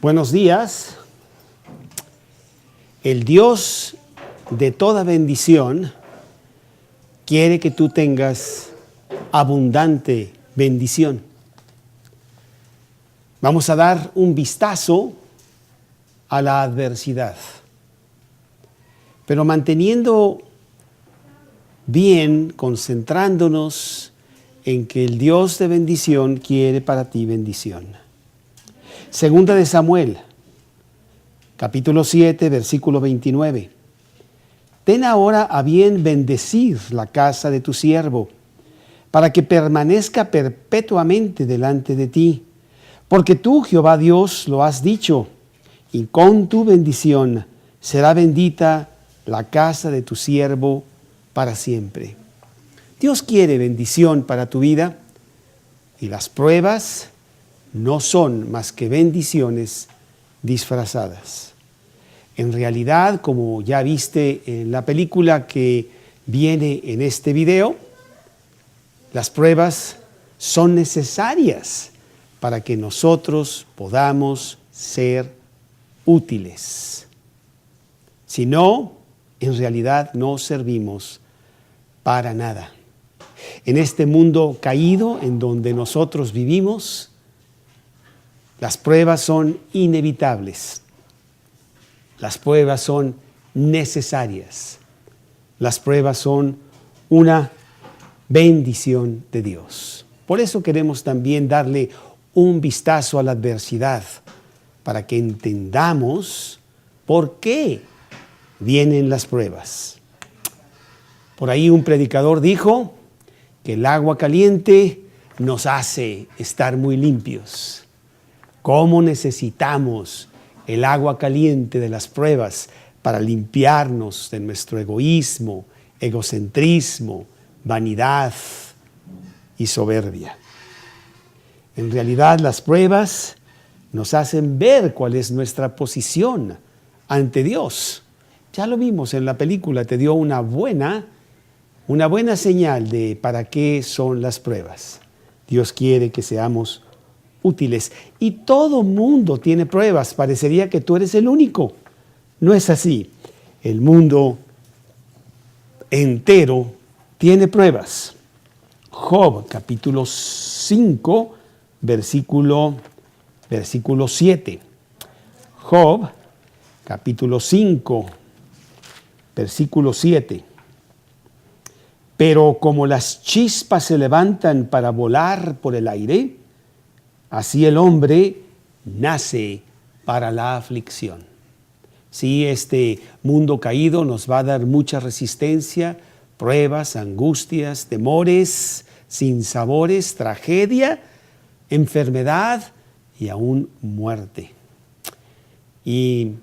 Buenos días. El Dios de toda bendición quiere que tú tengas abundante bendición. Vamos a dar un vistazo a la adversidad, pero manteniendo bien, concentrándonos en que el Dios de bendición quiere para ti bendición. Segunda de Samuel, capítulo 7, versículo 29. Ten ahora a bien bendecir la casa de tu siervo, para que permanezca perpetuamente delante de ti. Porque tú, Jehová Dios, lo has dicho, y con tu bendición será bendita la casa de tu siervo para siempre. Dios quiere bendición para tu vida, y las pruebas no son más que bendiciones disfrazadas. En realidad, como ya viste en la película que viene en este video, las pruebas son necesarias para que nosotros podamos ser útiles. Si no, en realidad no servimos para nada. En este mundo caído en donde nosotros vivimos, las pruebas son inevitables. Las pruebas son necesarias. Las pruebas son una bendición de Dios. Por eso queremos también darle un vistazo a la adversidad, para que entendamos por qué vienen las pruebas. Por ahí un predicador dijo que el agua caliente nos hace estar muy limpios. ¿Cómo necesitamos el agua caliente de las pruebas para limpiarnos de nuestro egoísmo, egocentrismo, vanidad y soberbia? En realidad, las pruebas nos hacen ver cuál es nuestra posición ante Dios. Ya lo vimos en la película, te dio una buena señal de para qué son las pruebas. Dios quiere que seamos útiles. Y todo mundo tiene pruebas. Parecería que tú eres el único. No es así. El mundo entero tiene pruebas. Job, capítulo 5, versículo 7. Job, capítulo 5, versículo 7. Pero como las chispas se levantan para volar por el aire, así el hombre nace para la aflicción. Sí, este mundo caído nos va a dar mucha resistencia, pruebas, angustias, temores, sinsabores, tragedia, enfermedad y aún muerte. Y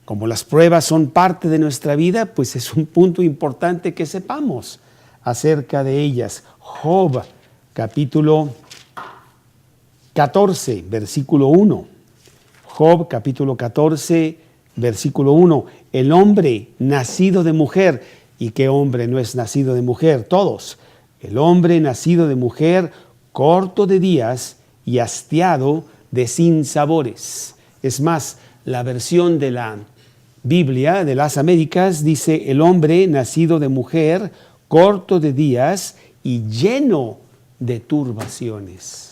como las pruebas son parte de nuestra vida, pues es un punto importante que sepamos acerca de ellas. Job, capítulo 14, versículo 1. Job, capítulo 14, versículo 1. El hombre nacido de mujer. ¿Y qué hombre no es nacido de mujer? Todos. El hombre nacido de mujer, corto de días y hastiado de sinsabores. Es más, la versión de la Biblia de las Américas dice: el hombre nacido de mujer, corto de días y lleno de turbaciones.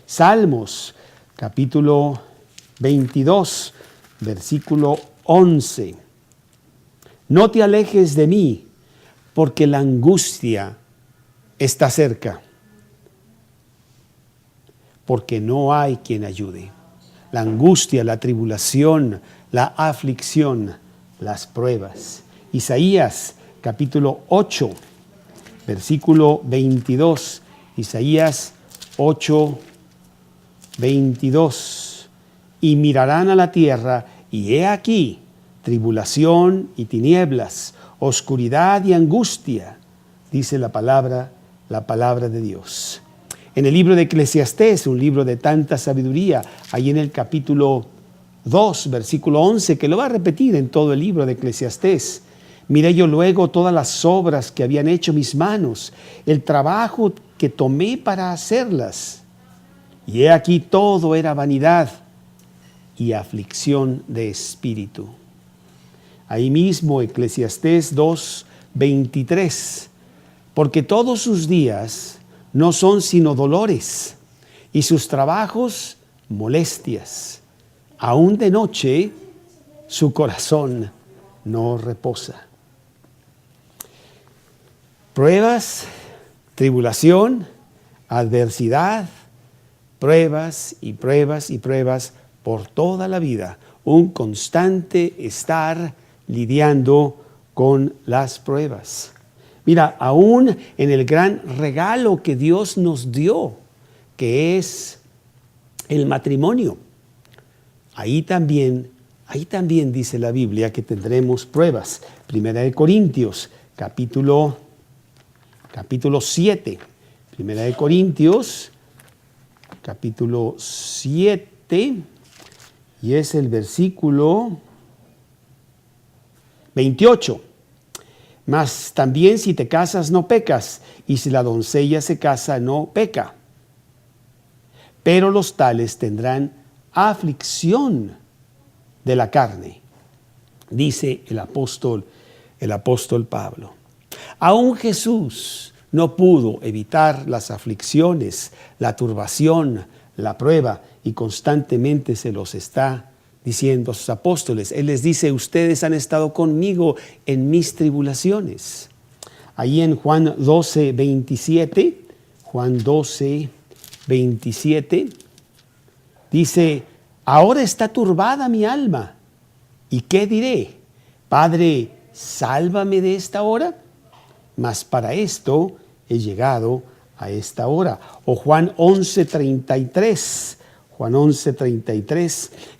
Salmos, capítulo 22, versículo 11. No te alejes de mí, porque la angustia está cerca, porque no hay quien ayude. La angustia, la tribulación, la aflicción, las pruebas. Isaías, capítulo 8, versículo 22. Isaías 8, 22. Y mirarán a la tierra, y he aquí tribulación y tinieblas, oscuridad y angustia, dice la palabra de Dios. En el libro de Eclesiastés, un libro de tanta sabiduría, ahí en el capítulo 2, versículo 11, que lo va a repetir en todo el libro de Eclesiastés. Miré yo luego todas las obras que habían hecho mis manos, el trabajo que tomé para hacerlas. Y he aquí todo era vanidad y aflicción de espíritu. Ahí mismo, Eclesiastés 2:23, porque todos sus días no son sino dolores, y sus trabajos molestias. Aún de noche su corazón no reposa. Pruebas, tribulación, adversidad, pruebas y pruebas y pruebas por toda la vida. Un constante estar lidiando con las pruebas. Mira, aún en el gran regalo que Dios nos dio, que es el matrimonio, ahí también dice la Biblia que tendremos pruebas. Primera de Corintios, capítulo 7. Primera de Corintios, capítulo 7, y es el versículo 28. Mas también si te casas no pecas, y si la doncella se casa no peca. Pero los tales tendrán aflicción de la carne, dice el apóstol Pablo. Aún Jesús no pudo evitar las aflicciones, la turbación, la prueba, y constantemente se los está diciendo a sus apóstoles. Él les dice: ustedes han estado conmigo en mis tribulaciones. Ahí en Juan 12:27, dice: ahora está turbada mi alma, ¿y qué diré? Padre, sálvame de esta hora, mas para esto he llegado a esta hora. O Juan 11:33,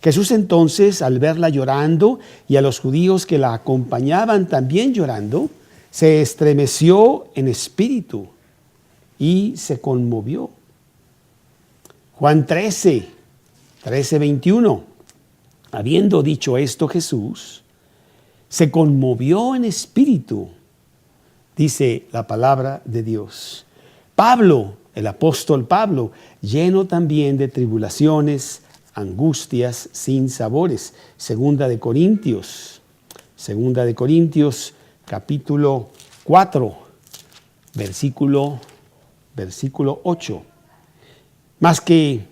Jesús entonces, al verla llorando y a los judíos que la acompañaban también llorando, se estremeció en espíritu y se conmovió. Juan 13:21, habiendo dicho esto Jesús, se conmovió en espíritu, dice la palabra de Dios. Pablo, el apóstol Pablo, lleno también de tribulaciones, angustias, sinsabores. Segunda de Corintios, capítulo 4, versículo 8. Mas que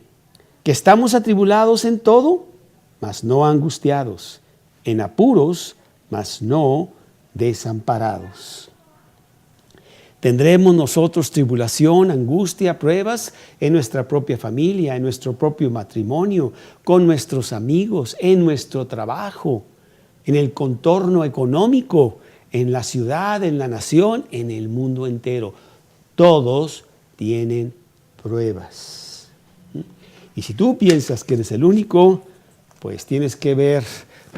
estamos atribulados en todo, mas no angustiados, en apuros, mas no desamparados. Tendremos nosotros tribulación, angustia, pruebas en nuestra propia familia, en nuestro propio matrimonio, con nuestros amigos, en nuestro trabajo, en el contorno económico, en la ciudad, en la nación, en el mundo entero. Todos tienen pruebas. Y si tú piensas que eres el único, pues tienes que ver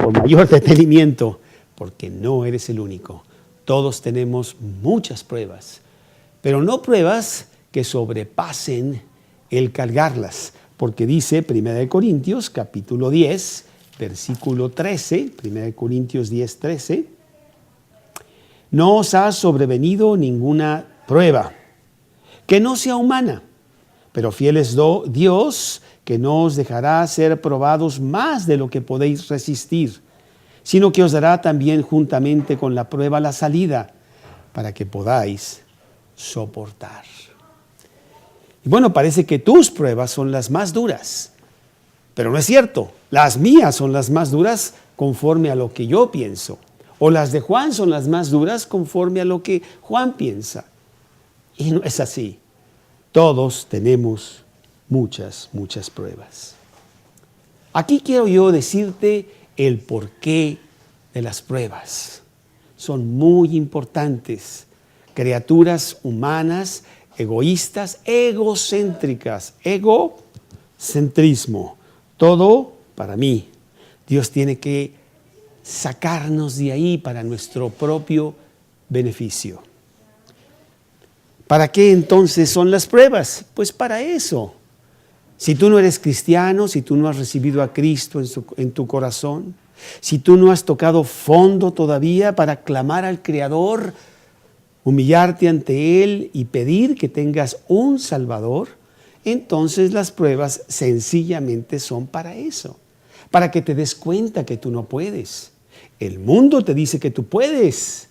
con mayor detenimiento, porque no eres el único. Todos tenemos muchas pruebas, pero no pruebas que sobrepasen el cargarlas, porque dice 1 Corintios capítulo 10, versículo 13, 1 Corintios 10, 13, no os ha sobrevenido ninguna prueba que no sea humana, pero fiel es Dios, que no os dejará ser probados más de lo que podéis resistir, sino que os dará también juntamente con la prueba la salida, para que podáis soportar. Y bueno, parece que tus pruebas son las más duras, pero no es cierto. Las mías son las más duras conforme a lo que yo pienso, o las de Juan son las más duras conforme a lo que Juan piensa. Y no es así. Todos tenemos muchas pruebas. Aquí quiero yo decirte el porqué de las pruebas. Son muy importantes. Criaturas humanas, egoístas, egocéntricas, egocentrismo. Todo para mí. Dios tiene que sacarnos de ahí para nuestro propio beneficio. ¿Para qué entonces son las pruebas? Pues para eso. Si tú no eres cristiano, si tú no has recibido a Cristo en tu corazón, si tú no has tocado fondo todavía para clamar al Creador, humillarte ante Él y pedir que tengas un Salvador, entonces las pruebas sencillamente son para eso, para que te des cuenta que tú no puedes. El mundo te dice que tú puedes.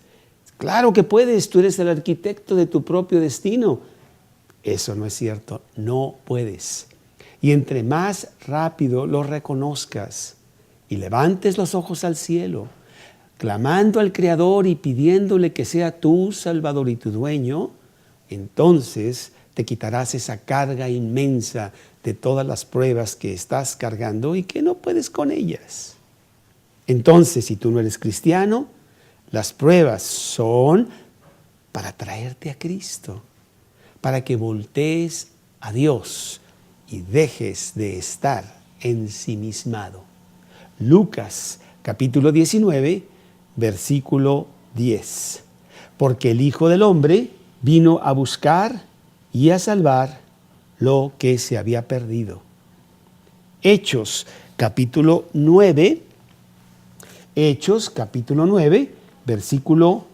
Claro que puedes, tú eres el arquitecto de tu propio destino. Eso no es cierto, no puedes. Y entre más rápido lo reconozcas y levantes los ojos al cielo, clamando al Creador y pidiéndole que sea tu Salvador y tu dueño, entonces te quitarás esa carga inmensa de todas las pruebas que estás cargando y que no puedes con ellas. Entonces, si tú no eres cristiano, las pruebas son para traerte a Cristo, para que voltees a Dios y dejes de estar ensimismado. Lucas capítulo 19, versículo 10. Porque el Hijo del Hombre vino a buscar y a salvar lo que se había perdido. Hechos capítulo 9, versículo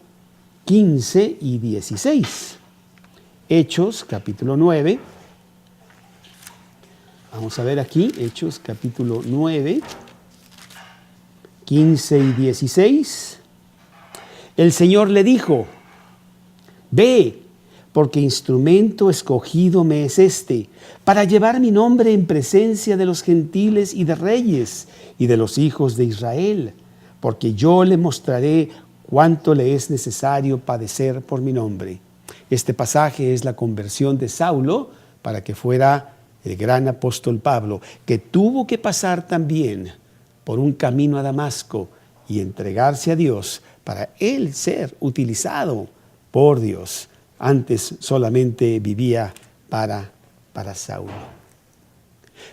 15 y 16. Hechos capítulo 9. Vamos a ver aquí, Hechos capítulo 9, 15 y 16. El Señor le dijo: ve, porque instrumento escogido me es este, para llevar mi nombre en presencia de los gentiles y de reyes y de los hijos de Israel, porque yo le mostraré cuánto le es necesario padecer por mi nombre. Este pasaje es la conversión de Saulo para que fuera el gran apóstol Pablo, que tuvo que pasar también por un camino a Damasco y entregarse a Dios para él ser utilizado por Dios. Antes solamente vivía para Saulo.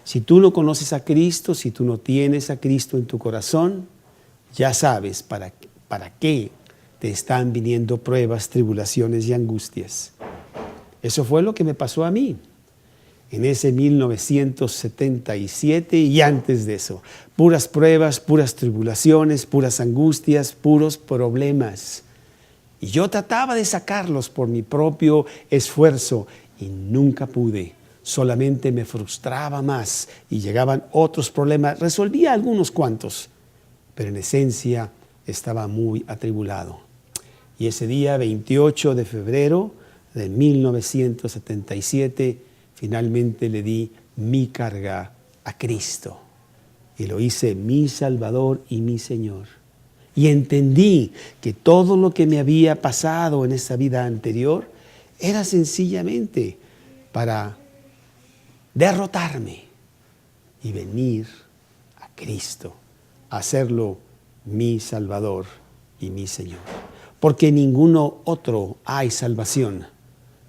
Si tú no conoces a Cristo, si tú no tienes a Cristo en tu corazón, ya sabes para qué te están viniendo pruebas, tribulaciones y angustias. Eso fue lo que me pasó a mí en ese 1977 y antes de eso. Puras pruebas, puras tribulaciones, puras angustias, puros problemas. Y yo trataba de sacarlos por mi propio esfuerzo y nunca pude. Solamente me frustraba más y llegaban otros problemas. Resolvía algunos cuantos, pero en esencia estaba muy atribulado. Y ese día, 28 de febrero de 1977, finalmente le di mi carga a Cristo. Y lo hice mi Salvador y mi Señor. Y entendí que todo lo que me había pasado en esa vida anterior era sencillamente para derrotarme y venir a Cristo, a hacerlo mi Salvador y mi Señor. Porque en ninguno otro hay salvación,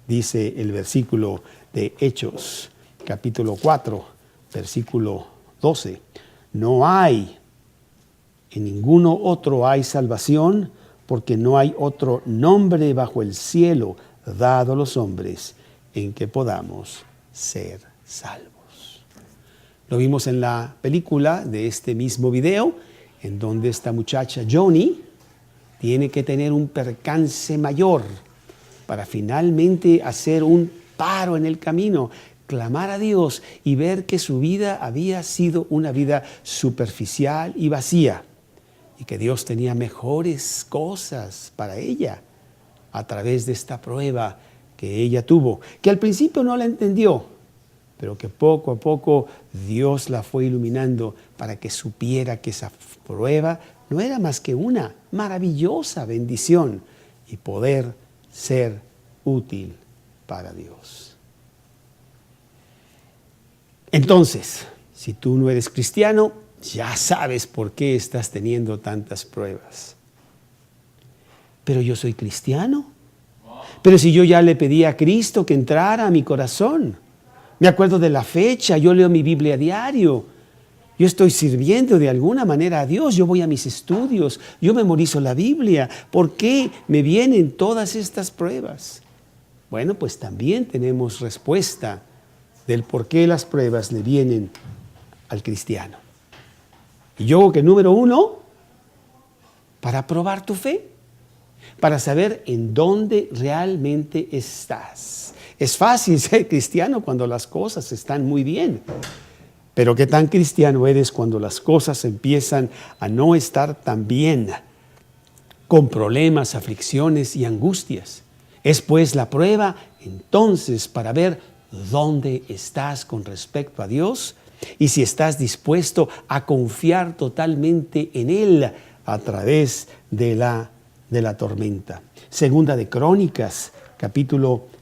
dice el versículo de Hechos, capítulo 4, versículo 12. No hay, en ninguno otro hay salvación, porque no hay otro nombre bajo el cielo dado a los hombres en que podamos ser salvos. Lo vimos en la película de este mismo video, en donde esta muchacha Joni tiene que tener un percance mayor para finalmente hacer un paro en el camino, clamar a Dios y ver que su vida había sido una vida superficial y vacía y que Dios tenía mejores cosas para ella a través de esta prueba que ella tuvo, que al principio no la entendió, pero que poco a poco Dios la fue iluminando para que supiera que esa prueba no era más que una maravillosa bendición y poder ser útil para Dios. Entonces, si tú no eres cristiano, ya sabes por qué estás teniendo tantas pruebas. Pero yo soy cristiano. Pero si yo ya le pedí a Cristo que entrara a mi corazón. Me acuerdo de la fecha, yo leo mi Biblia a diario. Yo estoy sirviendo de alguna manera a Dios, yo voy a mis estudios, yo memorizo la Biblia. ¿Por qué me vienen todas estas pruebas? Bueno, pues también tenemos respuesta del por qué las pruebas le vienen al cristiano. Y yo creo que número 1, para probar tu fe, para saber en dónde realmente estás. Es fácil ser cristiano cuando las cosas están muy bien. Pero ¿qué tan cristiano eres cuando las cosas empiezan a no estar tan bien, con problemas, aflicciones y angustias? Es pues la prueba entonces para ver dónde estás con respecto a Dios y si estás dispuesto a confiar totalmente en Él a través de la tormenta. Segunda de Crónicas 32.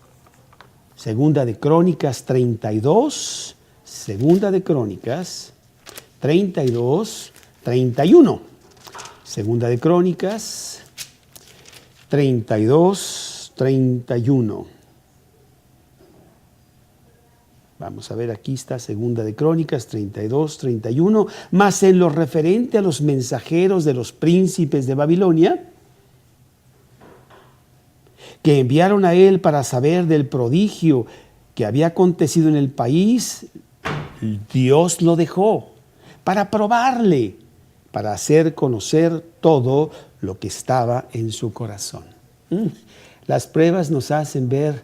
Segunda de Crónicas 32, 31. Segunda de Crónicas 32, 31. Vamos a ver, aquí está Segunda de Crónicas 32, 31. Mas en lo referente a los mensajeros de los príncipes de Babilonia, que enviaron a él para saber del prodigio que había acontecido en el país, Dios lo dejó para probarle, para hacer conocer todo lo que estaba en su corazón. Las pruebas nos hacen ver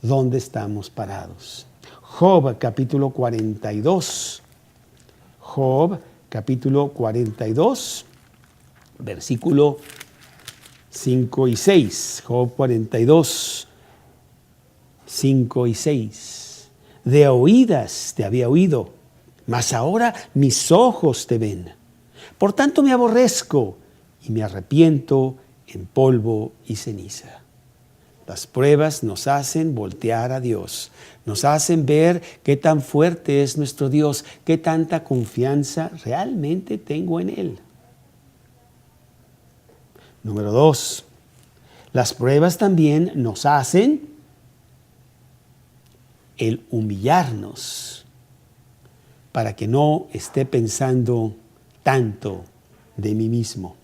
dónde estamos parados. Job capítulo 42. Job capítulo 42, versículo 5 y 6. Job 42, 5 y 6. De oídas te había oído, mas ahora mis ojos te ven. Por tanto me aborrezco y me arrepiento en polvo y ceniza. Las pruebas nos hacen voltear a Dios, nos hacen ver qué tan fuerte es nuestro Dios, qué tanta confianza realmente tengo en Él. Número 2, las pruebas también nos hacen el humillarnos para que no esté pensando tanto de mí mismo.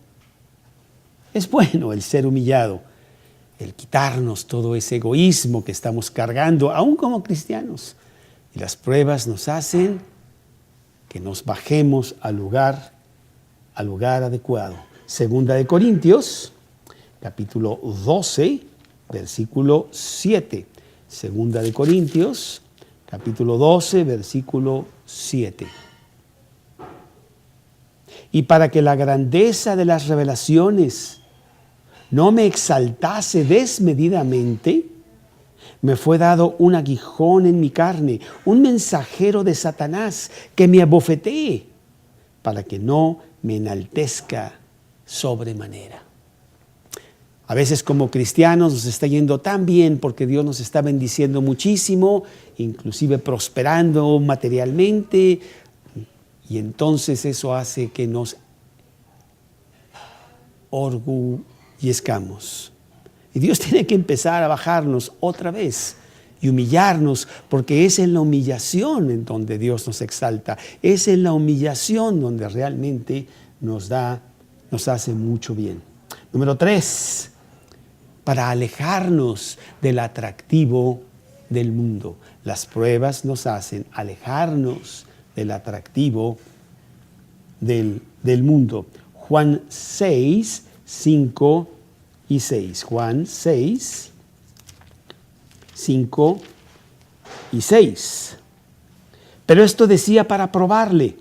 Es bueno el ser humillado, el quitarnos todo ese egoísmo que estamos cargando, aún como cristianos. Y las pruebas nos hacen que nos bajemos al lugar adecuado. Segunda de Corintios, capítulo 12, versículo 7. Segunda de Corintios, capítulo 12, versículo 7. Y para que la grandeza de las revelaciones no me exaltase desmedidamente, me fue dado un aguijón en mi carne, un mensajero de Satanás que me abofetee, para que no me enaltezca sobremanera. A veces como cristianos nos está yendo tan bien porque Dios nos está bendiciendo muchísimo, inclusive prosperando materialmente, y entonces eso hace que nos orgullezcamos. Y Dios tiene que empezar a bajarnos otra vez y humillarnos, porque es en la humillación en donde Dios nos exalta, es en la humillación donde realmente nos hace mucho bien. Número 3, para alejarnos del atractivo del mundo. Las pruebas nos hacen alejarnos del atractivo del mundo. Juan 6, 5 y 6. Juan 6, 5 y 6. Pero esto decía para probarle,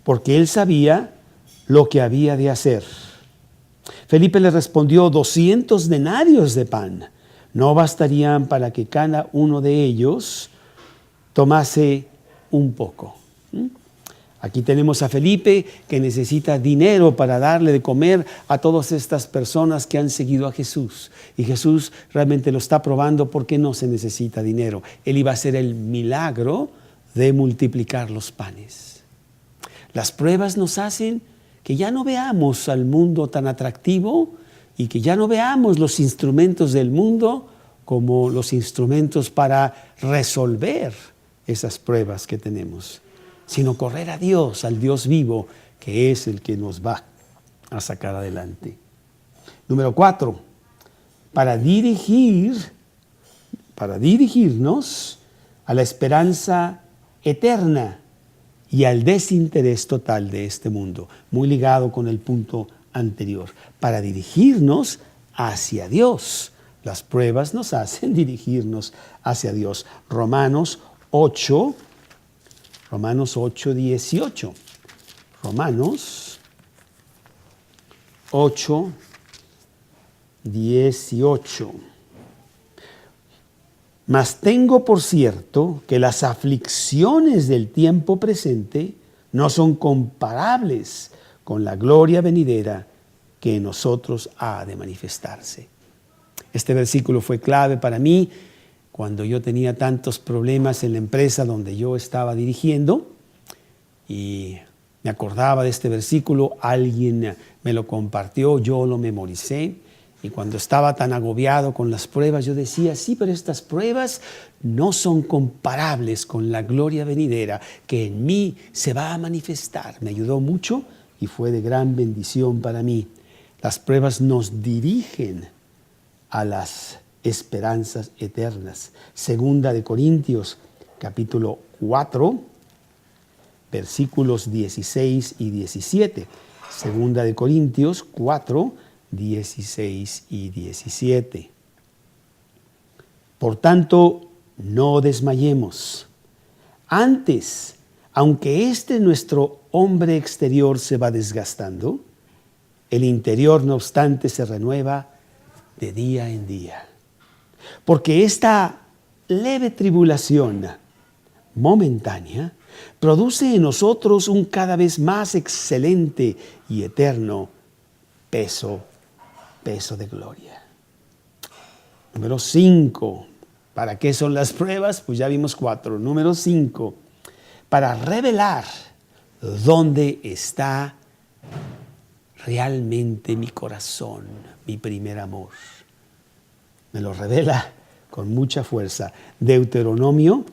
porque él sabía lo que había de hacer. Felipe le respondió: 200 denarios de pan no bastarían para que cada uno de ellos tomase un poco. Aquí tenemos a Felipe que necesita dinero para darle de comer a todas estas personas que han seguido a Jesús. Y Jesús realmente lo está probando porque no se necesita dinero. Él iba a hacer el milagro de multiplicar los panes. Las pruebas nos hacen que ya no veamos al mundo tan atractivo y que ya no veamos los instrumentos del mundo como los instrumentos para resolver esas pruebas que tenemos, sino correr a Dios, al Dios vivo, que es el que nos va a sacar adelante. Número 4, para dirigirnos a la esperanza eterna y al desinterés total de este mundo, muy ligado con el punto anterior, para dirigirnos hacia Dios. Las pruebas nos hacen dirigirnos hacia Dios. Romanos 8, Romanos 8:18. Romanos 8:18. Mas tengo por cierto que las aflicciones del tiempo presente no son comparables con la gloria venidera que en nosotros ha de manifestarse. Este versículo fue clave para mí cuando yo tenía tantos problemas en la empresa donde yo estaba dirigiendo, y me acordaba de este versículo, alguien me lo compartió, yo lo memoricé, y cuando estaba tan agobiado con las pruebas, yo decía, sí, pero estas pruebas no son comparables con la gloria venidera que en mí se va a manifestar. Me ayudó mucho y fue de gran bendición para mí. Las pruebas nos dirigen a las esperanzas eternas. Segunda de Corintios, capítulo 4, versículos 16 y 17. Segunda de Corintios 4, 16 y 17. Por tanto, no desmayemos. Antes, aunque nuestro hombre exterior se va desgastando, el interior, no obstante, se renueva de día en día. Porque esta leve tribulación momentánea produce en nosotros un cada vez más excelente y eterno peso de gloria. Número 5. ¿Para qué son las pruebas? Pues ya vimos 4. Número 5. Para revelar dónde está realmente mi corazón, mi primer amor. Me lo revela con mucha fuerza. Deuteronomio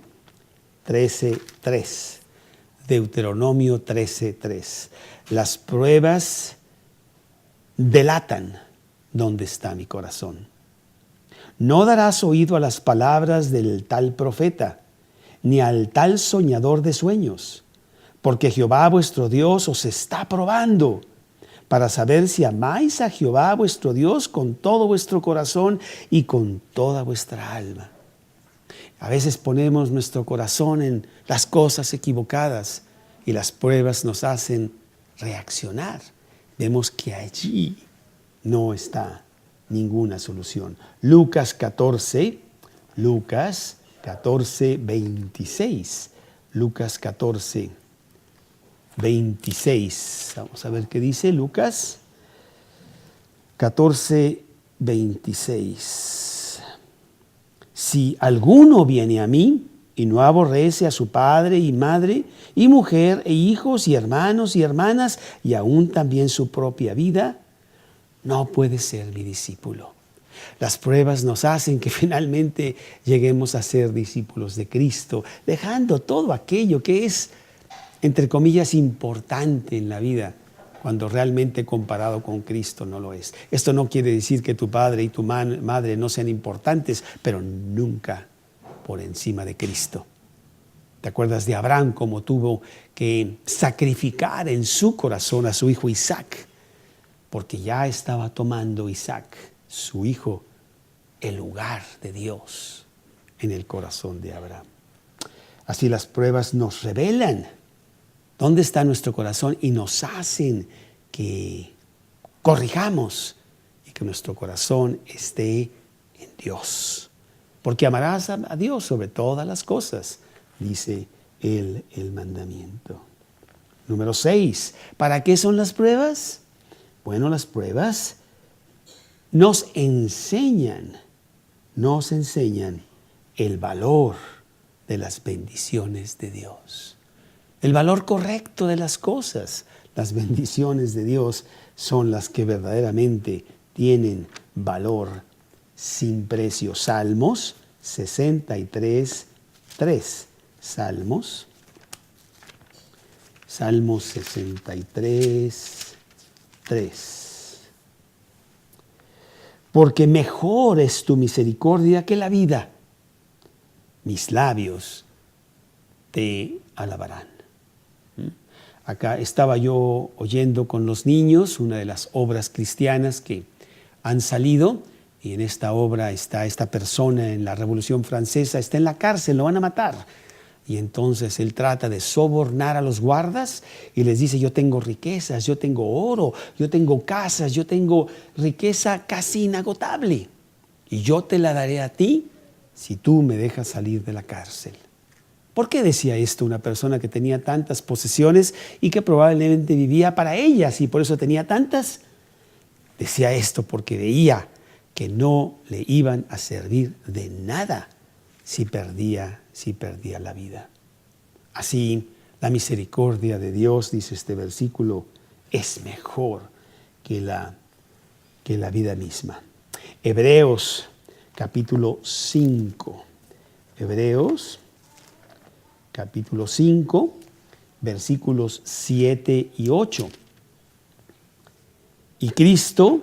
13:3. Deuteronomio 13:3. Las pruebas delatan dónde está mi corazón. No darás oído a las palabras del tal profeta, ni al tal soñador de sueños, porque Jehová vuestro Dios os está probando, para saber si amáis a Jehová vuestro Dios con todo vuestro corazón y con toda vuestra alma. A veces ponemos nuestro corazón en las cosas equivocadas y las pruebas nos hacen reaccionar. Vemos que allí no está ninguna solución. Lucas 14:26. Lucas 14:26. Vamos a ver qué dice Lucas 14:26. Si alguno viene a mí y no aborrece a su padre y madre y mujer e hijos y hermanos y hermanas y aún también su propia vida, no puede ser mi discípulo. Las pruebas nos hacen que finalmente lleguemos a ser discípulos de Cristo, dejando todo aquello que es, entre comillas, importante en la vida, cuando realmente comparado con Cristo no lo es. Esto no quiere decir que tu padre y tu madre no sean importantes, pero nunca por encima de Cristo. ¿Te acuerdas de Abraham, cómo tuvo que sacrificar en su corazón a su hijo Isaac? Porque ya estaba tomando Isaac, su hijo, el lugar de Dios en el corazón de Abraham. Así las pruebas nos revelan dónde está nuestro corazón y nos hacen que corrijamos y que nuestro corazón esté en Dios. Porque amarás a Dios sobre todas las cosas, dice el mandamiento. Número 6. ¿Para qué son las pruebas? Bueno, las pruebas nos enseñan el valor de las bendiciones de Dios. El valor correcto de las cosas. Las bendiciones de Dios son las que verdaderamente tienen valor sin precio. Salmos 63:3. Salmos 63:3. Porque mejor es tu misericordia que la vida. Mis labios te alabarán. Acá estaba yo oyendo con los niños una de las obras cristianas que han salido, y en esta obra está esta persona en la Revolución Francesa, está en la cárcel, lo van a matar Y entonces él trata de sobornar a los guardas y les dice, yo tengo riquezas, yo tengo oro, yo tengo casas, yo tengo riqueza casi inagotable. Y yo te la daré a ti si tú me dejas salir de la cárcel. ¿Por qué decía esto una persona que tenía tantas posesiones y que probablemente vivía para ellas y por eso tenía tantas? Decía esto porque veía que no le iban a servir de nada si perdía la vida. Así, la misericordia de Dios, dice este versículo, es mejor que la vida misma. Hebreos capítulo 5. Hebreos capítulo 5, versículos 7 y 8. Y Cristo,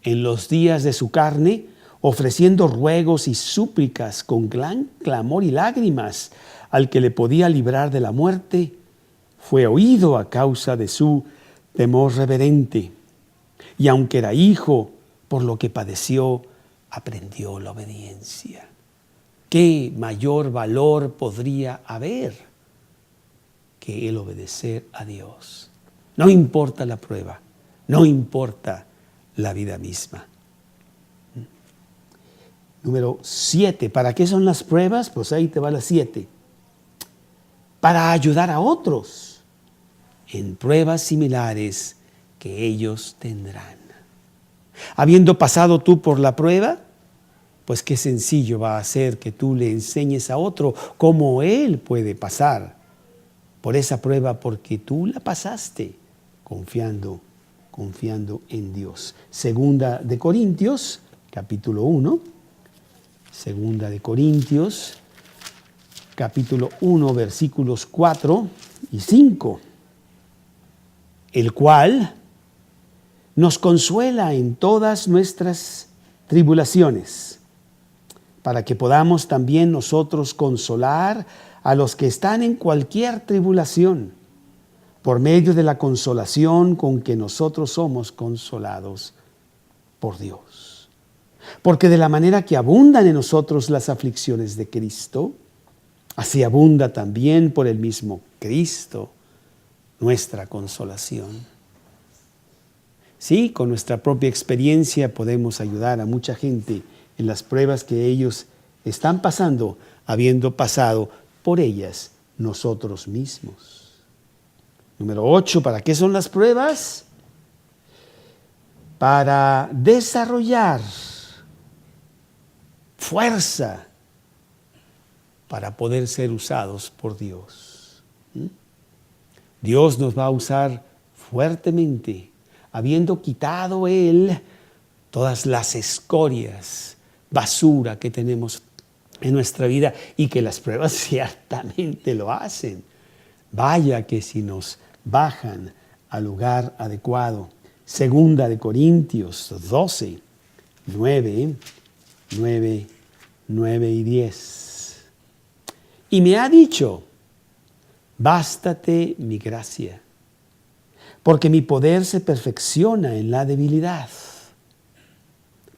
en los días de su carne, ofreciendo ruegos y súplicas con gran clamor y lágrimas al que le podía librar de la muerte, fue oído a causa de su temor reverente. Y aunque era hijo, por lo que padeció, aprendió la obediencia. ¿Qué mayor valor podría haber que el obedecer a Dios? No importa la prueba, no importa la vida misma. Número 7. ¿Para qué son las pruebas? Pues ahí te va la 7. Para ayudar a otros en pruebas similares que ellos tendrán. Habiendo pasado tú por la prueba, pues qué sencillo va a ser que tú le enseñes a otro cómo él puede pasar por esa prueba porque tú la pasaste confiando en Dios. Segunda de Corintios, capítulo 1. Segunda de Corintios, capítulo 1, versículos 4 y 5. El cual nos consuela en todas nuestras tribulaciones, para que podamos también nosotros consolar a los que están en cualquier tribulación, por medio de la consolación con que nosotros somos consolados por Dios. Porque de la manera que abundan en nosotros las aflicciones de Cristo, así abunda también por el mismo Cristo nuestra consolación. Sí, con nuestra propia experiencia podemos ayudar a mucha gente en las pruebas que ellos están pasando, habiendo pasado por ellas nosotros mismos. Número 8, ¿para qué son las pruebas? Para desarrollar fuerza para poder ser usados por Dios. Dios nos va a usar fuertemente, habiendo quitado Él todas las escorias, basura que tenemos en nuestra vida y que las pruebas ciertamente lo hacen. Vaya que si nos bajan al lugar adecuado. Segunda de Corintios 12, 9 y 10. Y me ha dicho, bástate mi gracia, porque mi poder se perfecciona en la debilidad.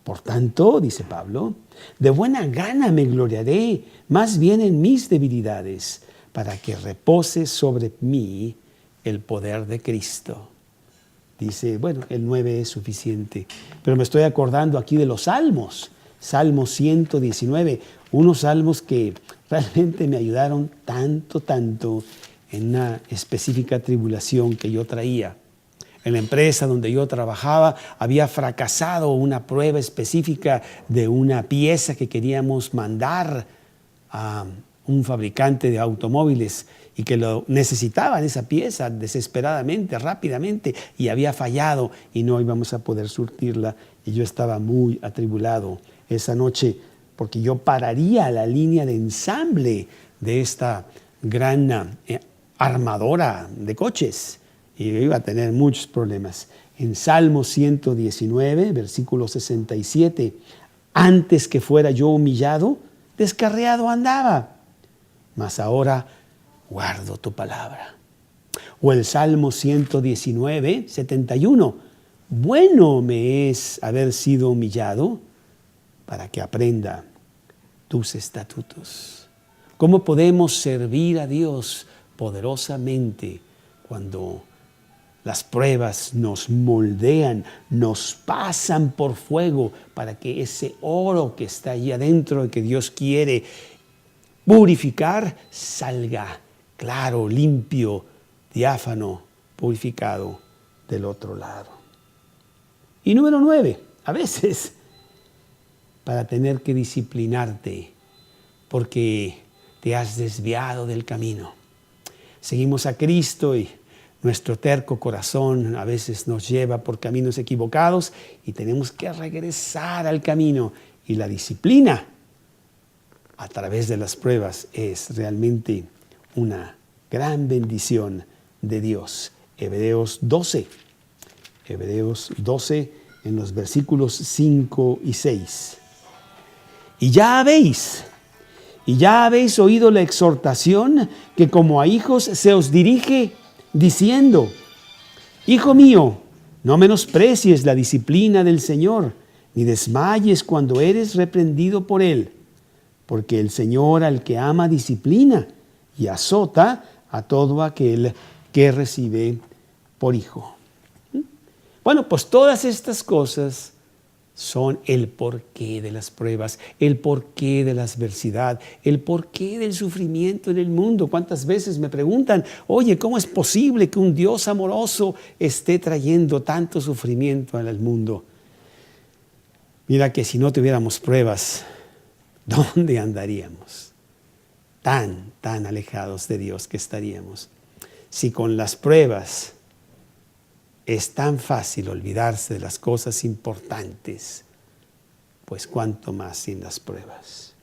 Por tanto, dice Pablo, de buena gana me gloriaré más bien en mis debilidades, para que repose sobre mí el poder de Cristo. Dice, bueno, el 9 es suficiente, pero me estoy acordando aquí de los salmos. Salmo 119, unos salmos que realmente me ayudaron tanto en una específica tribulación que yo traía. En la empresa donde yo trabajaba había fracasado una prueba específica de una pieza que queríamos mandar a un fabricante de automóviles y que lo necesitaban esa pieza desesperadamente, rápidamente, y había fallado y no íbamos a poder surtirla. Y yo estaba muy atribulado esa noche porque yo pararía la línea de ensamble de esta gran armadora de coches y iba a tener muchos problemas. En Salmo 119, versículo 67, antes que fuera yo humillado, descarriado andaba, mas ahora guardo tu palabra. O el Salmo 119, 71, bueno me es haber sido humillado para que aprenda tus estatutos. ¿Cómo podemos servir a Dios poderosamente cuando las pruebas nos moldean, nos pasan por fuego para que ese oro que está allí adentro y que Dios quiere purificar salga claro, limpio, diáfano, purificado del otro lado? Y número 9, a veces para tener que disciplinarte porque te has desviado del camino. Seguimos a Cristo y nuestro terco corazón a veces nos lleva por caminos equivocados y tenemos que regresar al camino. Y la disciplina a través de las pruebas es realmente una gran bendición de Dios. Hebreos 12 en los versículos 5 y 6. Y ya habéis oído la exhortación que como a hijos se os dirige diciendo: Hijo mío, no menosprecies la disciplina del Señor, ni desmayes cuando eres reprendido por Él, porque el Señor al que ama disciplina y azota a todo aquel que recibe por hijo. Bueno, pues todas estas cosas son el porqué de las pruebas, el porqué de la adversidad, el porqué del sufrimiento en el mundo. ¿Cuántas veces me preguntan, oye, ¿cómo es posible que un Dios amoroso esté trayendo tanto sufrimiento al mundo? Mira que si no tuviéramos pruebas, ¿dónde andaríamos? Tan alejados de Dios que estaríamos. Si con las pruebas es tan fácil olvidarse de las cosas importantes, pues cuánto más sin las pruebas.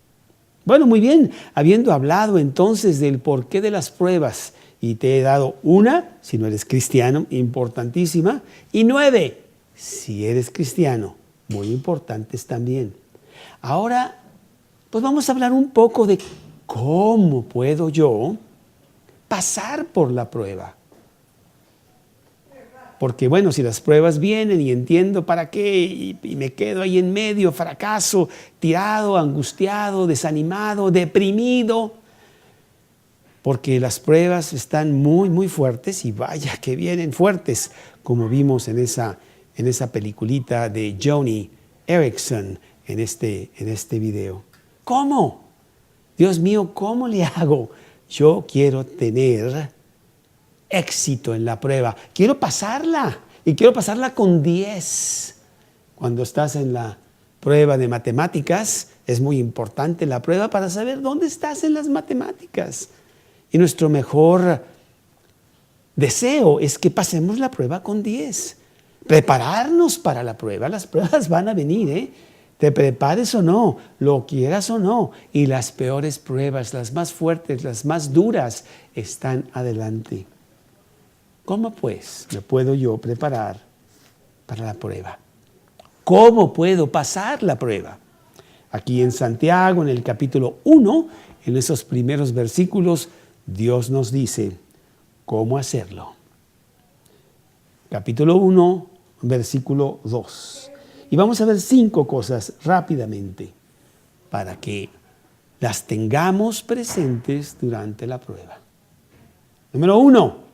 Bueno, muy bien, habiendo hablado entonces del porqué de las pruebas, y te he dado una, si no eres cristiano, importantísima, y 9, si eres cristiano, muy importantes también. Ahora, pues vamos a hablar un poco de cómo puedo yo pasar por la prueba. Porque bueno, si las pruebas vienen y entiendo para qué y me quedo ahí en medio, fracaso, tirado, angustiado, desanimado, deprimido, porque las pruebas están muy fuertes y vaya que vienen fuertes, como vimos en esa peliculita de Joni Eareckson en este video. ¿Cómo? Dios mío, ¿cómo le hago? Yo quiero tener éxito en la prueba. Quiero pasarla y quiero pasarla con 10. Cuando estás en la prueba de matemáticas, es muy importante la prueba para saber dónde estás en las matemáticas. Y nuestro mejor deseo es que pasemos la prueba con 10. Prepararnos para la prueba. Las pruebas van a venir, ¿eh? Te prepares o no, lo quieras o no. Y las peores pruebas, las más fuertes, las más duras, están adelante. ¿Cómo pues me puedo yo preparar para la prueba? ¿Cómo puedo pasar la prueba? Aquí en Santiago, en el capítulo 1, en esos primeros versículos, Dios nos dice cómo hacerlo. Capítulo 1, versículo 2. Y vamos a ver 5 cosas rápidamente para que las tengamos presentes durante la prueba. Número 1.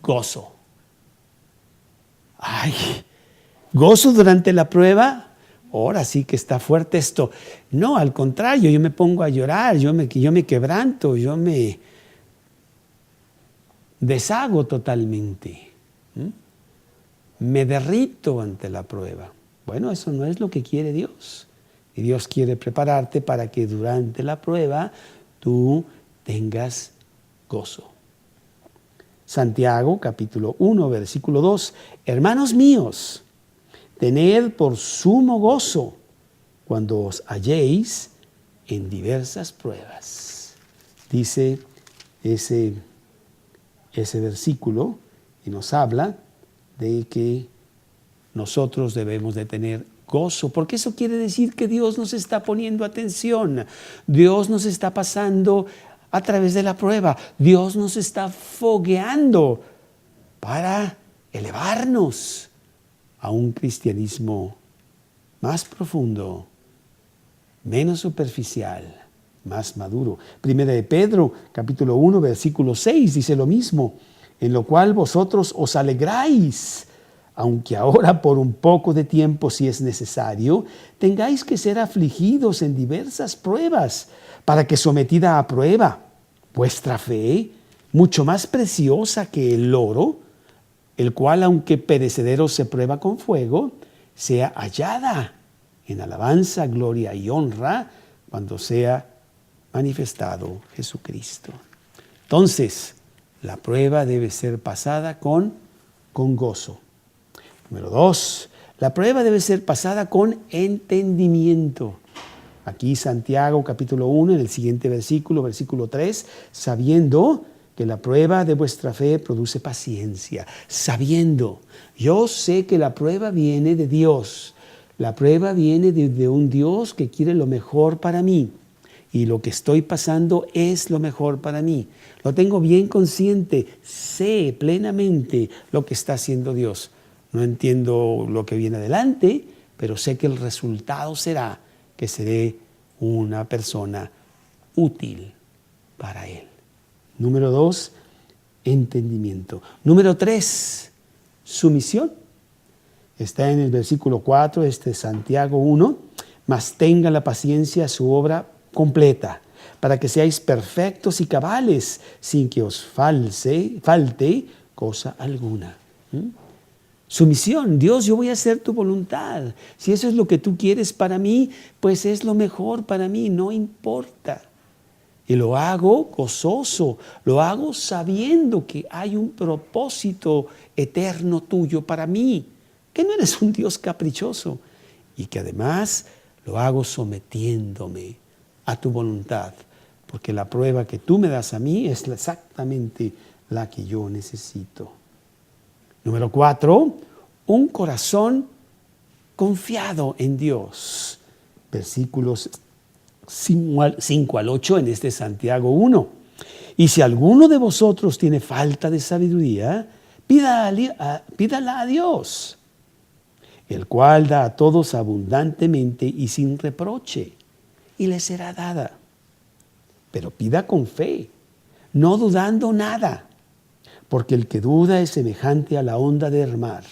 Gozo. Ay, gozo durante la prueba. Ahora sí que está fuerte esto. No, al contrario, yo me pongo a llorar, yo me quebranto, yo me deshago totalmente. Me derrito ante la prueba. Bueno, eso no es lo que quiere Dios. Y Dios quiere prepararte para que durante la prueba tú tengas gozo. Santiago, capítulo 1, versículo 2. Hermanos míos, tened por sumo gozo cuando os halléis en diversas pruebas. Dice ese versículo y nos habla de que nosotros debemos de tener gozo, porque eso quiere decir que Dios nos está poniendo atención. Dios nos está pasando a través de la prueba. Dios nos está fogueando para elevarnos a un cristianismo más profundo, menos superficial, más maduro. Primera de Pedro, capítulo 1, versículo 6, dice lo mismo, en lo cual vosotros os alegráis, aunque ahora por un poco de tiempo, si es necesario, tengáis que ser afligidos en diversas pruebas, para que sometida a prueba vuestra fe, mucho más preciosa que el oro, el cual aunque perecedero se prueba con fuego, sea hallada en alabanza, gloria y honra cuando sea manifestado Jesucristo. Entonces, la prueba debe ser pasada con gozo. Número 2, la prueba debe ser pasada con entendimiento. Aquí Santiago capítulo 1, en el siguiente versículo, versículo 3, sabiendo que la prueba de vuestra fe produce paciencia. Sabiendo, yo sé que la prueba viene de Dios. La prueba viene de un Dios que quiere lo mejor para mí. Y lo que estoy pasando es lo mejor para mí. Lo tengo bien consciente, sé plenamente lo que está haciendo Dios. No entiendo lo que viene adelante, pero sé que el resultado será que seré una persona útil para Él. Número 2, entendimiento. Número 3, sumisión. Está en el versículo 4, Santiago 1, mas tenga la paciencia su obra completa, para que seáis perfectos y cabales, sin que os falte cosa alguna. Sumisión. Dios, yo voy a hacer tu voluntad. Si eso es lo que tú quieres para mí, pues es lo mejor para mí, no importa. Y lo hago gozoso, lo hago sabiendo que hay un propósito eterno tuyo para mí, que no eres un Dios caprichoso y que además lo hago sometiéndome a tu voluntad, porque la prueba que tú me das a mí es exactamente la que yo necesito. Número 4, un corazón confiado en Dios. Versículos 5 al 8 en Santiago 1. Y si alguno de vosotros tiene falta de sabiduría, pídala a Dios, el cual da a todos abundantemente y sin reproche, y le será dada. Pero pida con fe, no dudando nada, porque el que duda es semejante a la onda del mar,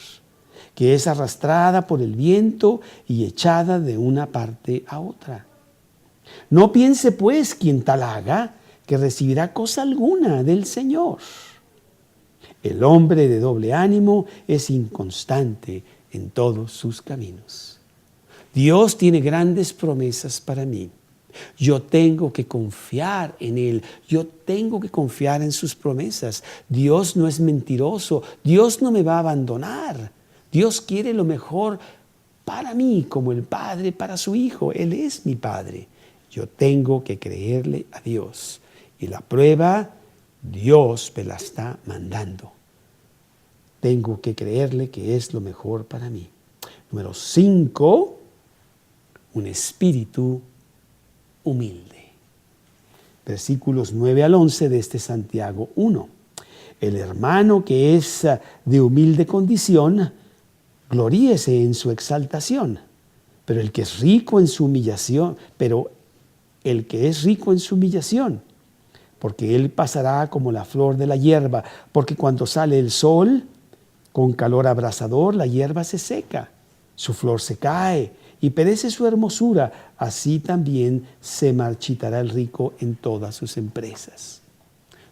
que es arrastrada por el viento y echada de una parte a otra. No piense pues quien tal haga que recibirá cosa alguna del Señor. El hombre de doble ánimo es inconstante en todos sus caminos. Dios tiene grandes promesas para mí. Yo tengo que confiar en Él. Yo tengo que confiar en sus promesas. Dios no es mentiroso. Dios no me va a abandonar. Dios quiere lo mejor para mí, como el Padre para su Hijo. Él es mi Padre. Yo tengo que creerle a Dios. Y la prueba, Dios me la está mandando. Tengo que creerle que es lo mejor para mí. Número 5, un espíritu humilde. Versículos 9 al 11 de Santiago 1. El hermano que es de humilde condición, gloríese en su exaltación, pero el que es rico en su humillación, porque él pasará como la flor de la hierba, porque cuando sale el sol, con calor abrasador, la hierba se seca, su flor se cae y perece su hermosura, así también se marchitará el rico en todas sus empresas.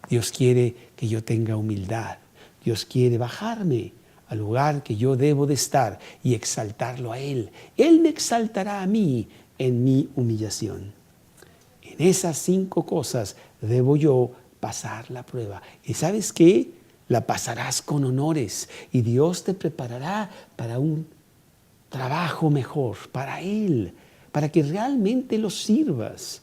Dios quiere que yo tenga humildad. Dios quiere bajarme al lugar que yo debo de estar y exaltarlo a Él. Él me exaltará a mí en mi humillación. En esas 5 cosas debo yo pasar la prueba. ¿Y sabes qué? La pasarás con honores y Dios te preparará para un trabajo mejor, para Él, para que realmente lo sirvas.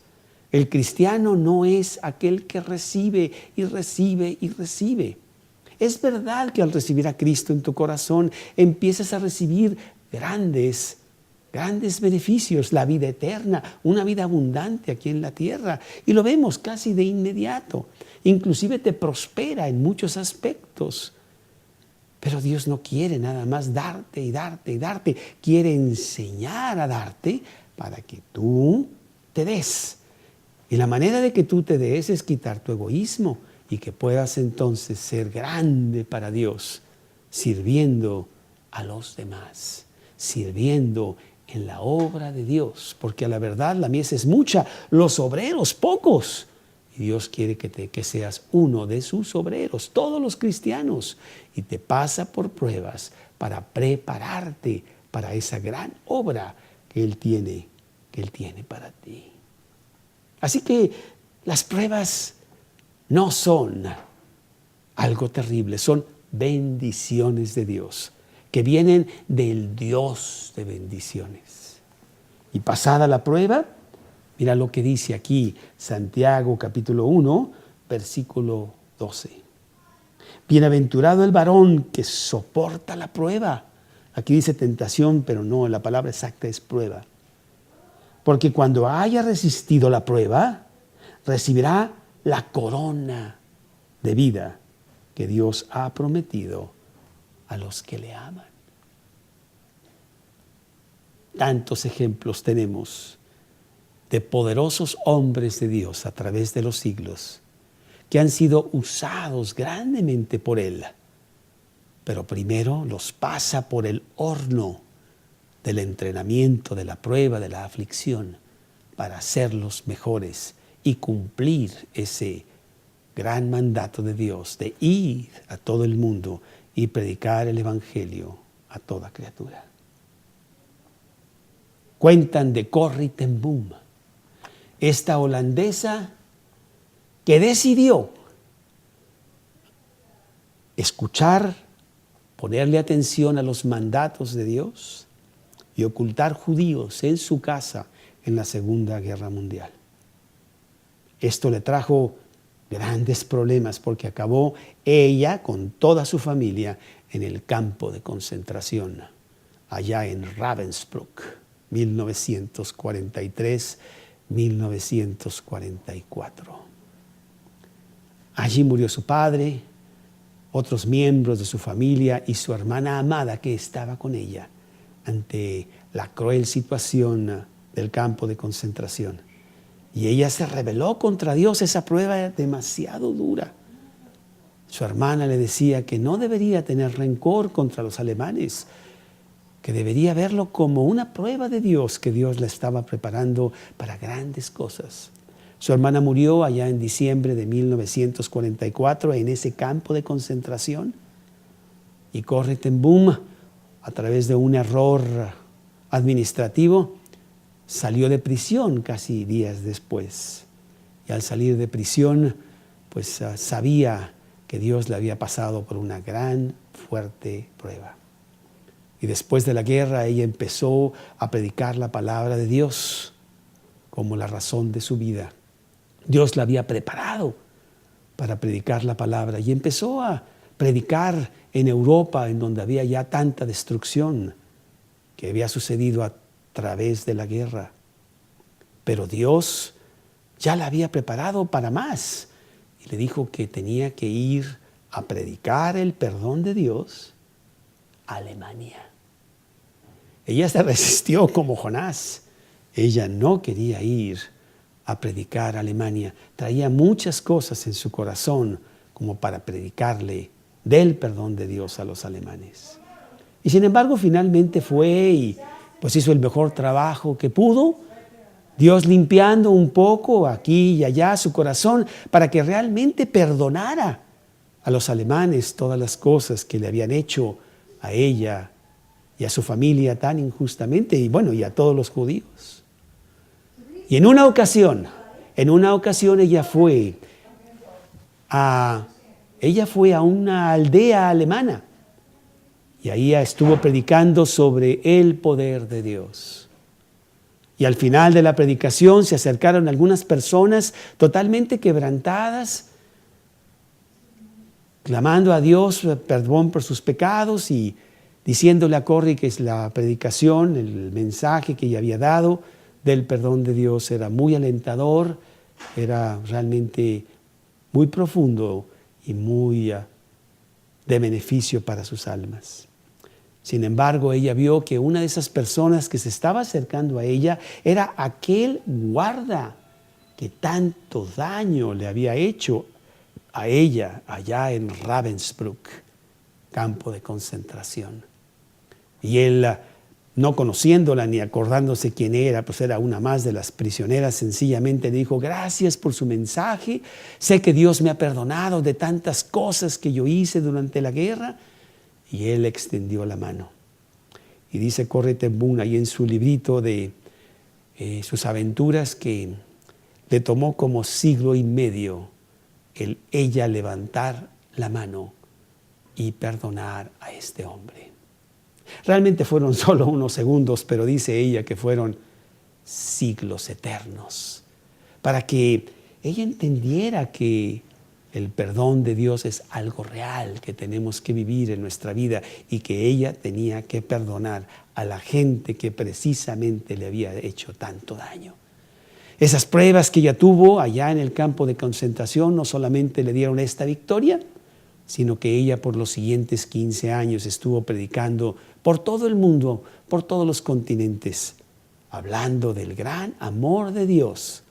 El cristiano no es aquel que recibe y recibe y recibe. Es verdad que al recibir a Cristo en tu corazón empiezas a recibir grandes beneficios, la vida eterna, una vida abundante aquí en la tierra. Y lo vemos casi de inmediato. Inclusive te prospera en muchos aspectos. Pero Dios no quiere nada más darte y darte y darte. Quiere enseñar a darte para que tú te des. Y la manera de que tú te des es quitar tu egoísmo y que puedas entonces ser grande para Dios, sirviendo a los demás, sirviendo en la obra de Dios, porque a la verdad la mies es mucha, los obreros pocos. Y Dios quiere que seas uno de sus obreros, todos los cristianos, y te pasa por pruebas para prepararte para esa gran obra que Él tiene para ti. Así que las pruebas no son algo terrible, son bendiciones de Dios, que vienen del Dios de bendiciones. Y pasada la prueba, mira lo que dice aquí Santiago capítulo 1, versículo 12. Bienaventurado el varón que soporta la prueba. Aquí dice tentación, pero no, la palabra exacta es prueba. Porque cuando haya resistido la prueba, recibirá la corona de vida que Dios ha prometido a los que le aman. Tantos ejemplos tenemos de poderosos hombres de Dios a través de los siglos que han sido usados grandemente por Él, pero primero los pasa por el horno del entrenamiento, de la prueba, de la aflicción, para hacerlos mejores y cumplir ese gran mandato de Dios de ir a todo el mundo y predicar el Evangelio a toda criatura. Cuentan de Corrie ten Boom, esta holandesa que decidió escuchar, ponerle atención a los mandatos de Dios y ocultar judíos en su casa en la Segunda Guerra Mundial. Esto le trajo grandes problemas porque acabó ella con toda su familia en el campo de concentración, allá en Ravensbrück, 1943-1944. Allí murió su padre, otros miembros de su familia y su hermana amada que estaba con ella ante la cruel situación del campo de concentración. Y ella se rebeló contra Dios, esa prueba era demasiado dura. Su hermana le decía que no debería tener rencor contra los alemanes, que debería verlo como una prueba de Dios, que Dios la estaba preparando para grandes cosas. Su hermana murió allá en diciembre de 1944 en ese campo de concentración. Y Corrie ten Boom, a través de un error administrativo, salió de prisión casi días después. Y al salir de prisión, pues sabía que Dios le había pasado por una gran, fuerte prueba. Y después de la guerra, ella empezó a predicar la palabra de Dios como la razón de su vida. Dios la había preparado para predicar la palabra y empezó a predicar en Europa, en donde había ya tanta destrucción que había sucedido a través de la guerra. Pero Dios ya la había preparado para más y le dijo que tenía que ir a predicar el perdón de Dios a Alemania. Ella se resistió como Jonás. Ella no quería ir a predicar a Alemania. Traía muchas cosas en su corazón como para predicarle del perdón de Dios a los alemanes. Y sin embargo, finalmente fue y pues hizo el mejor trabajo que pudo, Dios limpiando un poco aquí y allá su corazón para que realmente perdonara a los alemanes todas las cosas que le habían hecho a ella y a su familia tan injustamente y bueno, y a todos los judíos. Y en una ocasión ella fue a una aldea alemana y ahí estuvo predicando sobre el poder de Dios. Y al final de la predicación se acercaron algunas personas totalmente quebrantadas, clamando a Dios perdón por sus pecados y diciéndole a Corrie que es la predicación, el mensaje que ella había dado del perdón de Dios era muy alentador, era realmente muy profundo y muy de beneficio para sus almas. Sin embargo, ella vio que una de esas personas que se estaba acercando a ella era aquel guarda que tanto daño le había hecho a ella allá en Ravensbrück, campo de concentración. Y él, no conociéndola ni acordándose quién era, pues era una más de las prisioneras, sencillamente le dijo: gracias por su mensaje, sé que Dios me ha perdonado de tantas cosas que yo hice durante la guerra. Y él extendió la mano. Y dice Corrie ten Boom ahí en su librito de sus aventuras, que le tomó como siglo y medio el ella levantar la mano y perdonar a este hombre. Realmente fueron solo unos segundos, pero dice ella que fueron siglos eternos, para que ella entendiera que el perdón de Dios es algo real que tenemos que vivir en nuestra vida, y que ella tenía que perdonar a la gente que precisamente le había hecho tanto daño. Esas pruebas que ella tuvo allá en el campo de concentración no solamente le dieron esta victoria, sino que ella por los siguientes 15 años estuvo predicando por todo el mundo, por todos los continentes, hablando del gran amor de Dios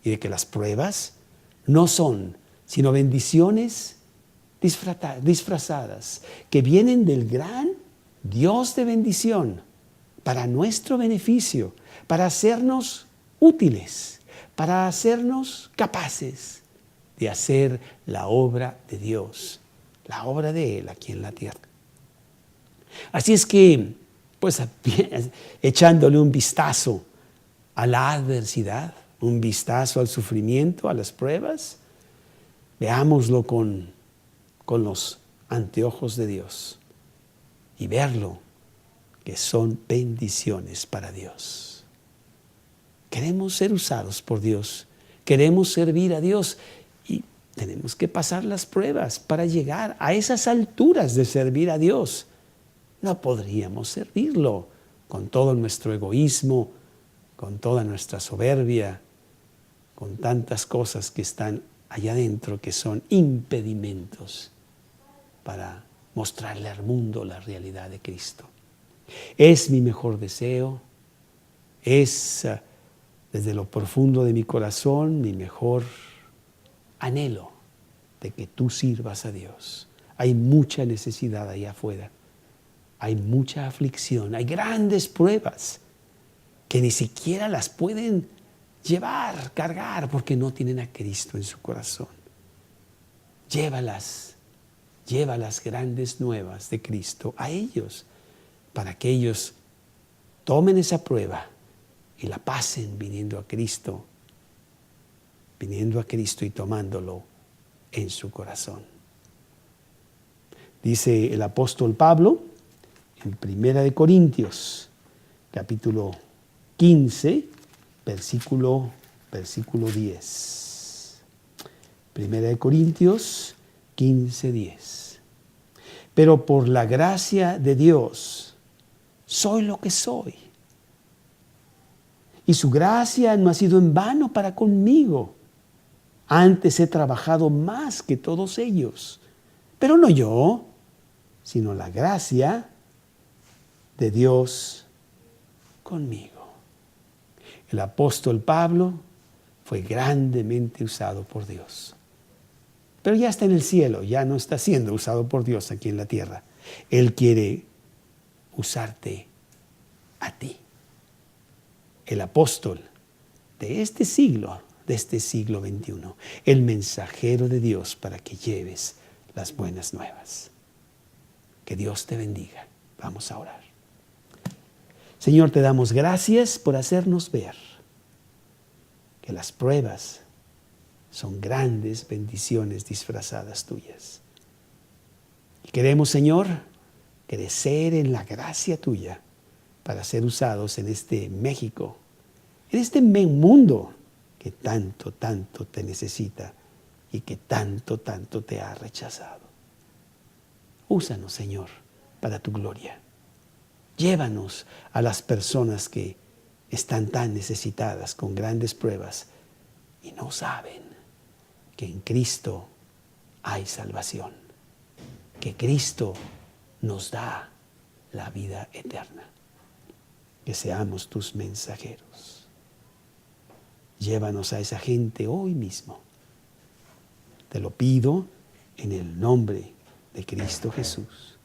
y de que las pruebas no son sino bendiciones disfrazadas, que vienen del gran Dios de bendición para nuestro beneficio, para hacernos útiles, para hacernos capaces de hacer la obra de Dios, la obra de Él aquí en la tierra. Así es que, pues, echándole un vistazo a la adversidad, un vistazo al sufrimiento, a las pruebas, veámoslo con los anteojos de Dios y verlo que son bendiciones para Dios. Queremos ser usados por Dios, queremos servir a Dios, y tenemos que pasar las pruebas para llegar a esas alturas de servir a Dios. No podríamos servirlo con todo nuestro egoísmo, con toda nuestra soberbia, con tantas cosas que están allá adentro que son impedimentos para mostrarle al mundo la realidad de Cristo. Es mi mejor deseo, es desde lo profundo de mi corazón mi mejor anhelo de que tú sirvas a Dios. Hay mucha necesidad allá afuera, hay mucha aflicción, hay grandes pruebas que ni siquiera las pueden llevar, cargar, porque no tienen a Cristo en su corazón. Llévalas grandes nuevas de Cristo a ellos, para que ellos tomen esa prueba y la pasen viniendo a Cristo y tomándolo en su corazón. Dice el apóstol Pablo en 1 Corintios, capítulo 15, versículo 10. 1 Corintios 15, 10. Pero por la gracia de Dios soy lo que soy. Y su gracia no ha sido en vano para conmigo. Antes he trabajado más que todos ellos. Pero no yo, sino la gracia de Dios conmigo. El apóstol Pablo fue grandemente usado por Dios. Pero ya está en el cielo, ya no está siendo usado por Dios aquí en la tierra. Él quiere usarte a ti. El apóstol de este siglo XXI, el mensajero de Dios para que lleves las buenas nuevas. Que Dios te bendiga. Vamos a orar. Señor, te damos gracias por hacernos ver que las pruebas son grandes bendiciones disfrazadas tuyas. Y queremos, Señor, crecer en la gracia tuya para ser usados en este México, en este mundo que tanto, tanto te necesita y que tanto, tanto te ha rechazado. Úsanos, Señor, para tu gloria. Llévanos a las personas que están tan necesitadas con grandes pruebas y no saben que en Cristo hay salvación, que Cristo nos da la vida eterna. Que seamos tus mensajeros. Llévanos a esa gente hoy mismo. Te lo pido en el nombre de Cristo Jesús.